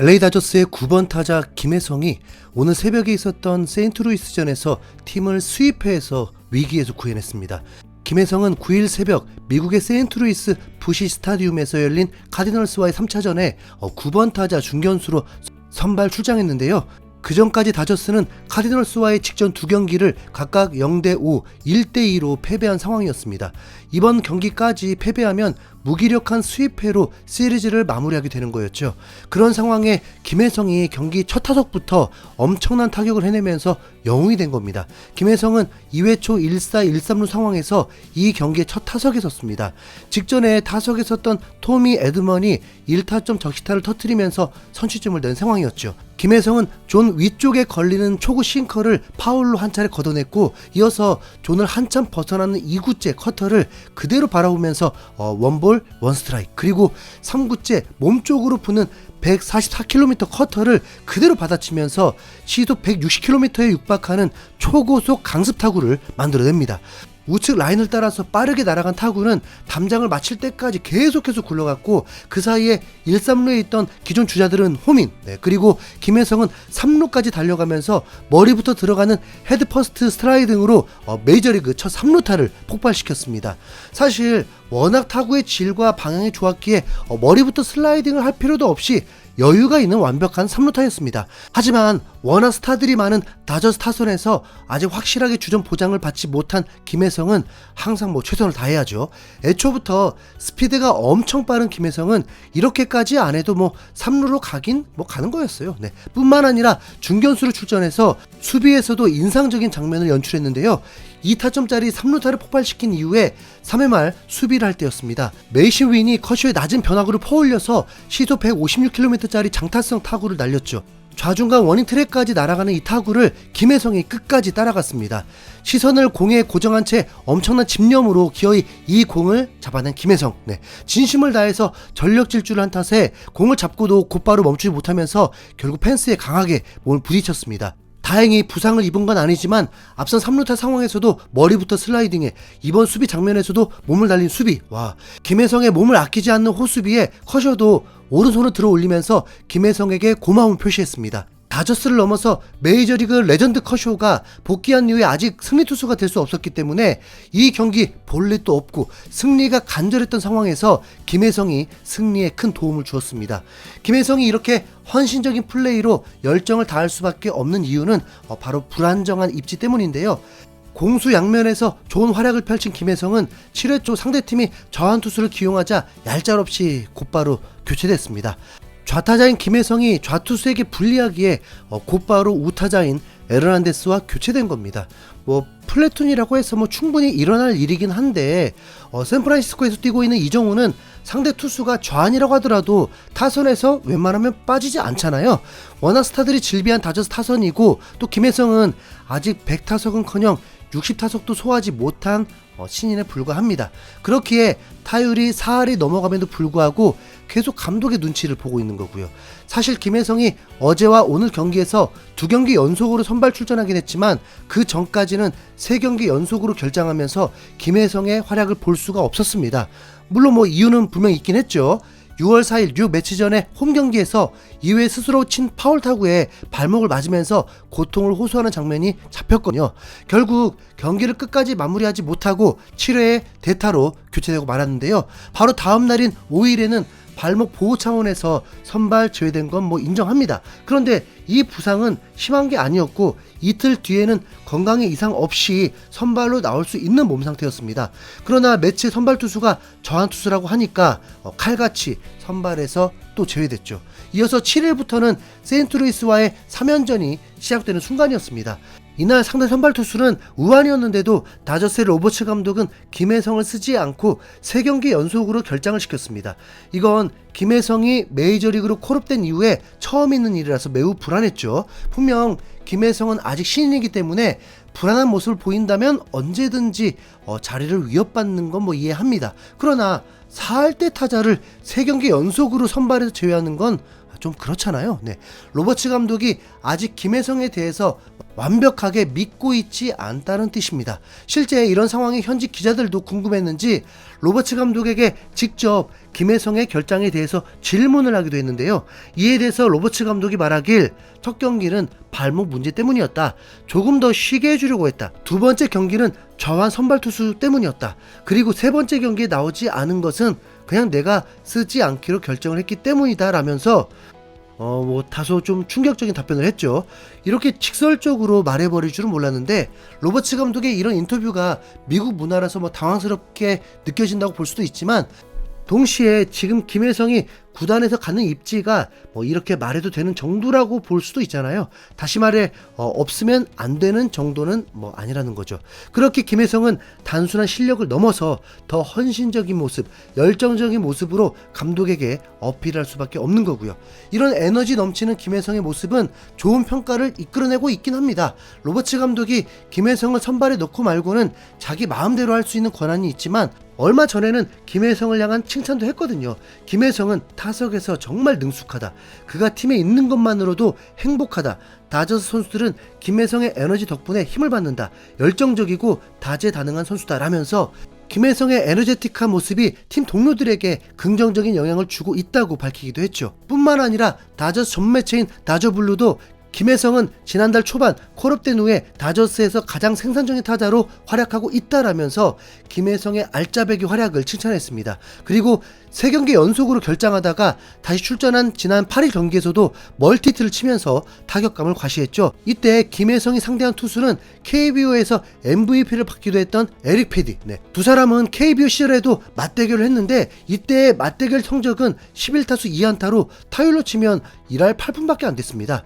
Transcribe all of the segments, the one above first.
LA 다저스의 9번 타자 김혜성이 오늘 새벽에 있었던 세인트루이스전에서 팀을 스위프해서 위기에서 구해냈습니다. 김혜성은 9일 새벽 미국의 세인트루이스 부시 스타디움에서 열린 카디널스와의 3차전에 9번 타자 중견수로 선발 출장했는데요. 그 전까지 다저스는 카디널스와의 직전 두 경기를 각각 0대5, 1대2로 패배한 상황이었습니다. 이번 경기까지 패배하면 무기력한 스위패로 시리즈를 마무리하게 되는 거였죠. 그런 상황에 김혜성이 경기 첫 타석부터 엄청난 타격을 해내면서 영웅이 된 겁니다. 김혜성은 2회 초 1사 1삼루 상황에서 이 경기의 첫 타석에 섰습니다. 직전에 타석에 섰던 토미 에드먼이 1타점 적시타를 터뜨리면서 선취점을 낸 상황이었죠. 김혜성은 존 위쪽에 걸리는 초구 싱커를 파울로 한 차례 걷어냈고, 이어서 존을 한참 벗어나는 2구째 커터를 그대로 바라보면서 원볼 원스트라이크, 그리고 3구째 몸쪽으로 부는 144km 커터를 그대로 받아치면서 시속 160km에 육박하는 초고속 강습 타구를 만들어냅니다. 우측 라인을 따라서 빠르게 날아간 타구는 담장을 맞힐 때까지 계속해서 굴러갔고, 그 사이에 1, 3루에 있던 기존 주자들은 홈인, 그리고 김혜성은 3루까지 달려가면서 머리부터 들어가는 헤드 퍼스트 스트라이딩으로 메이저리그 첫 3루타를 폭발시켰습니다. 사실 워낙 타구의 질과 방향이 좋았기에 머리부터 슬라이딩을 할 필요도 없이 여유가 있는 완벽한 3루타였습니다. 하지만 워낙 스타들이 많은 다저스 타선에서 아직 확실하게 주전 보장을 받지 못한 김혜성은 항상 최선을 다해야죠. 애초부터 스피드가 엄청 빠른 김혜성은 이렇게까지 안 해도 3루로 가긴 가는 거였어요. 뿐만 아니라 중견수로 출전해서 수비에서도 인상적인 장면을 연출했는데요. 2타점짜리 3루타를 폭발시킨 이후에 3회 말 수비를 할 때였습니다. 메이신 윈이 커쇼의 낮은 변화구를 퍼올려서 시속 156km짜리 장타성 타구를 날렸죠. 좌중간 워닝 트랙까지 날아가는 이 타구를 김혜성이 끝까지 따라갔습니다. 시선을 공에 고정한 채 엄청난 집념으로 기어이 이 공을 잡아낸 김혜성. 진심을 다해서 전력 질주를 한 탓에 공을 잡고도 곧바로 멈추지 못하면서 결국 펜스에 강하게 몸을 부딪혔습니다. 다행히 부상을 입은 건 아니지만 앞선 3루타 상황에서도 머리부터 슬라이딩에, 이번 수비 장면에서도 몸을 날린 수비, 김혜성의 몸을 아끼지 않는 호수비에 커쇼도 오른손을 들어 올리면서 김혜성에게 고마움을 표시했습니다. 다저스를 넘어서 메이저리그 레전드 커쇼가 복귀한 이후에 아직 승리 투수가 될 수 없었기 때문에 이 경기 볼넷도 없고 승리가 간절했던 상황에서 김혜성이 승리에 큰 도움을 주었습니다. 김혜성이 이렇게 헌신적인 플레이로 열정을 다할 수밖에 없는 이유는 바로 불안정한 입지 때문인데요. 공수 양면에서 좋은 활약을 펼친 김혜성은 7회 초 상대팀이 저한 투수를 기용하자 얄짤없이 곧바로 교체됐습니다. 좌타자인 김혜성이 좌투수에게 불리하기에 곧바로 우타자인 에르난데스와 교체된 겁니다. 플래툰이라고 해서 충분히 일어날 일이긴 한데, 샌프란시스코에서 뛰고 있는 이정우는 상대 투수가 좌안이라고 하더라도 타선에서 웬만하면 빠지지 않잖아요. 워낙 스타들이 질비한 다저스 타선이고, 또 김혜성은 아직 100타석은커녕 60타석도 소화하지 못한 신인에 불과합니다. 그렇기에 타율이 4할이 넘어감에도 불구하고 계속 감독의 눈치를 보고 있는 거고요. 사실 김혜성이 어제와 오늘 경기에서 2경기 연속으로 선발 출전하긴 했지만 그 전까지는 3경기 연속으로 결장하면서 김혜성의 활약을 볼 수가 없었습니다. 물론 이유는 분명히 있긴 했죠. 6월 4일 뉴 매치 전에 홈 경기에서 2회 스스로 친 파울 타구에 발목을 맞으면서 고통을 호소하는 장면이 잡혔거든요. 결국 경기를 끝까지 마무리하지 못하고 7회에 대타로 교체되고 말았는데요. 바로 다음 날인 5일에는 발목 보호 차원에서 선발 제외된 건 인정합니다. 그런데 이 부상은 심한 게 아니었고 이틀 뒤에는 건강에 이상 없이 선발로 나올 수 있는 몸 상태였습니다. 그러나 매치 선발 투수가 저한 투수라고 하니까 칼같이 선발에서 또 제외됐죠. 이어서 7일부터는 세인트루이스와의 3연전이 시작되는 순간이었습니다. 이날 상대 선발 투수는 우한이었는데도 다저스의 로버츠 감독은 김혜성을 쓰지 않고 3경기 연속으로 결장을 시켰습니다. 이건 김혜성이 메이저리그로 콜업된 이후에 처음 있는 일이라서 매우 불안했죠. 분명 김혜성은 아직 신인이기 때문에 불안한 모습을 보인다면 언제든지 자리를 위협받는 건 이해합니다. 그러나 4할대 타자를 3경기 연속으로 선발해서 제외하는 건 좀 그렇잖아요. 네. 로버츠 감독이 아직 김혜성에 대해서 완벽하게 믿고 있지 않다는 뜻입니다. 실제 이런 상황에 현지 기자들도 궁금했는지 로버츠 감독에게 직접 김혜성의 결장에 대해서 질문을 하기도 했는데요. 이에 대해서 로버츠 감독이 말하길 첫 경기는 발목 문제 때문이었다. 조금 더 쉬게 해주려고 했다. 두 번째 경기는 저한 선발 투수 때문이었다. 그리고 세 번째 경기에 나오지 않은 것은 그냥 내가 쓰지 않기로 결정을 했기 때문이다 라면서 다소 좀 충격적인 답변을 했죠. 이렇게 직설적으로 말해버릴 줄은 몰랐는데 로버츠 감독의 이런 인터뷰가 미국 문화라서 당황스럽게 느껴진다고 볼 수도 있지만 동시에 지금 김혜성이 구단에서 갖는 입지가 이렇게 말해도 되는 정도라고 볼 수도 있잖아요. 다시 말해 없으면 안 되는 정도는 아니라는 거죠. 그렇게 김혜성은 단순한 실력을 넘어서 더 헌신적인 모습, 열정적인 모습으로 감독에게 어필할 수밖에 없는 거고요. 이런 에너지 넘치는 김혜성의 모습은 좋은 평가를 이끌어내고 있긴 합니다. 로버츠 감독이 김혜성을 선발에 넣고 말고는 자기 마음대로 할 수 있는 권한이 있지만 얼마 전에는 김혜성을 향한 칭찬도 했거든요. 김혜성은 타석에서 정말 능숙하다. 그가 팀에 있는 것만으로도 행복하다. 다저스 선수들은 김혜성의 에너지 덕분에 힘을 받는다. 열정적이고 다재다능한 선수다 라면서 김혜성의 에너제틱한 모습이 팀 동료들에게 긍정적인 영향을 주고 있다고 밝히기도 했죠. 뿐만 아니라 다저스 전 매체인 다저블루도 김혜성은 지난달 초반 콜업된 후에 다저스에서 가장 생산적인 타자로 활약하고 있다라면서 김혜성의 알짜배기 활약을 칭찬했습니다. 그리고 3경기 연속으로 결장하다가 다시 출전한 지난 8일 경기에서도 멀티히트를 치면서 타격감을 과시했죠. 이때 김혜성이 상대한 투수는 KBO에서 MVP를 받기도 했던 에릭 패디. 두 사람은 KBO 시절에도 맞대결을 했는데 이때의 맞대결 성적은 11타수 2안타로 타율로 치면 1할 8푼밖에 안 됐습니다.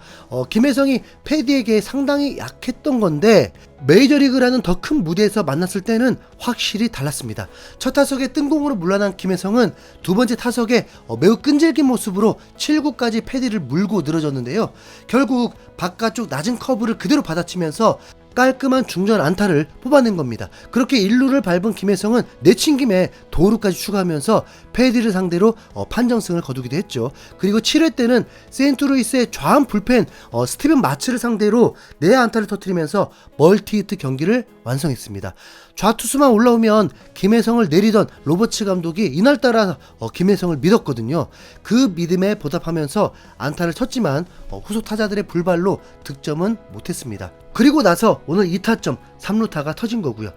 김혜성이 패디에게 상당히 약했던 건데 메이저리그라는 더 큰 무대에서 만났을 때는 확실히 달랐습니다. 첫 타석에 뜬공으로 물러난 김혜성은 두 번째 타석에 매우 끈질긴 모습으로 7구까지 패디를 물고 늘어졌는데요. 결국 바깥쪽 낮은 커브를 그대로 받아치면서 깔끔한 중전 안타를 뽑아낸 겁니다. 그렇게 1루를 밟은 김혜성은 내친 김에 도루까지 추가하면서 패디를 상대로 판정승을 거두기도 했죠. 그리고 7회 때는 세인트루이스의 좌완 불펜 스티븐 마츠를 상대로 4안타를 터뜨리면서 멀티히트 경기를 완성했습니다. 좌투수만 올라오면 김혜성을 내리던 로버츠 감독이 이날따라 김혜성을 믿었거든요. 그 믿음에 보답하면서 안타를 쳤지만 후속 타자들의 불발로 득점은 못했습니다. 그리고 나서 오늘 2타점 3루타가 터진 거고요.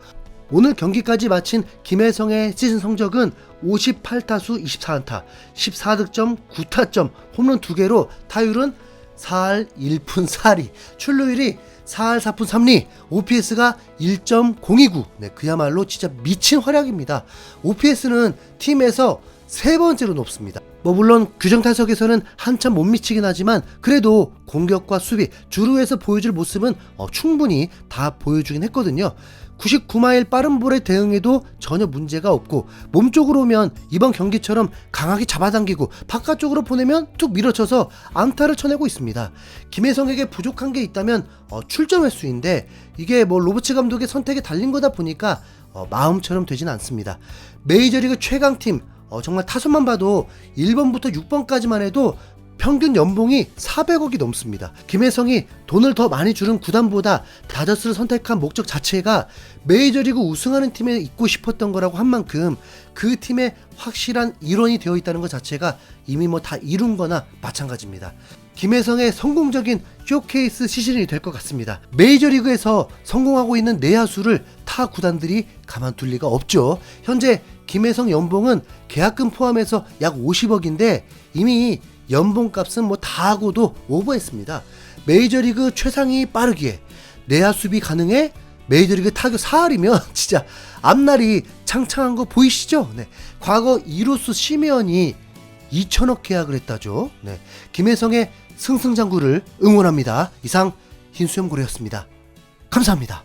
오늘 경기까지 마친 김혜성의 시즌 성적은 58타수 24안타 14득점 9타점 홈런 2개로 타율은 4할 1푼 4리 출루율이 4할 4푼 3리 OPS가 1.029 그야말로 진짜 미친 활약입니다. OPS는 팀에서 3번째로 높습니다. 물론 규정 타석에서는 한참 못 미치긴 하지만 그래도 공격과 수비, 주루에서 보여줄 모습은 충분히 다 보여주긴 했거든요. 99마일 빠른 볼에 대응해도 전혀 문제가 없고 몸쪽으로 오면 이번 경기처럼 강하게 잡아당기고 바깥쪽으로 보내면 툭 밀어쳐서 안타를 쳐내고 있습니다. 김혜성에게 부족한 게 있다면 출전 횟수인데 이게 로버츠 감독의 선택에 달린 거다 보니까 마음처럼 되진 않습니다. 메이저리그 최강팀 정말 타선만 봐도 1번부터 6번까지만 해도 평균 연봉이 400억이 넘습니다. 김혜성이 돈을 더 많이 주는 구단보다 다저스를 선택한 목적 자체가 메이저리그 우승하는 팀에 있고 싶었던 거라고 한 만큼 그 팀의 확실한 일원이 되어 있다는 것 자체가 이미 다 이룬 거나 마찬가지입니다. 김혜성의 성공적인 쇼케이스 시즌이 될 것 같습니다. 메이저리그에서 성공하고 있는 내야수를 타 구단들이 가만둘 리가 없죠. 현재 김혜성 연봉은 계약금 포함해서 약 50억인데 이미 연봉값은 다 하고도 오버했습니다. 메이저리그 최상위 빠르기에 내야 수비 가능해 메이저리그 타격 4할이면 진짜 앞날이 창창한 거 보이시죠? 과거 이루스 시메언이 2천억 계약을 했다죠. 김혜성의 승승장구를 응원합니다. 이상 흰수염고래였습니다. 감사합니다.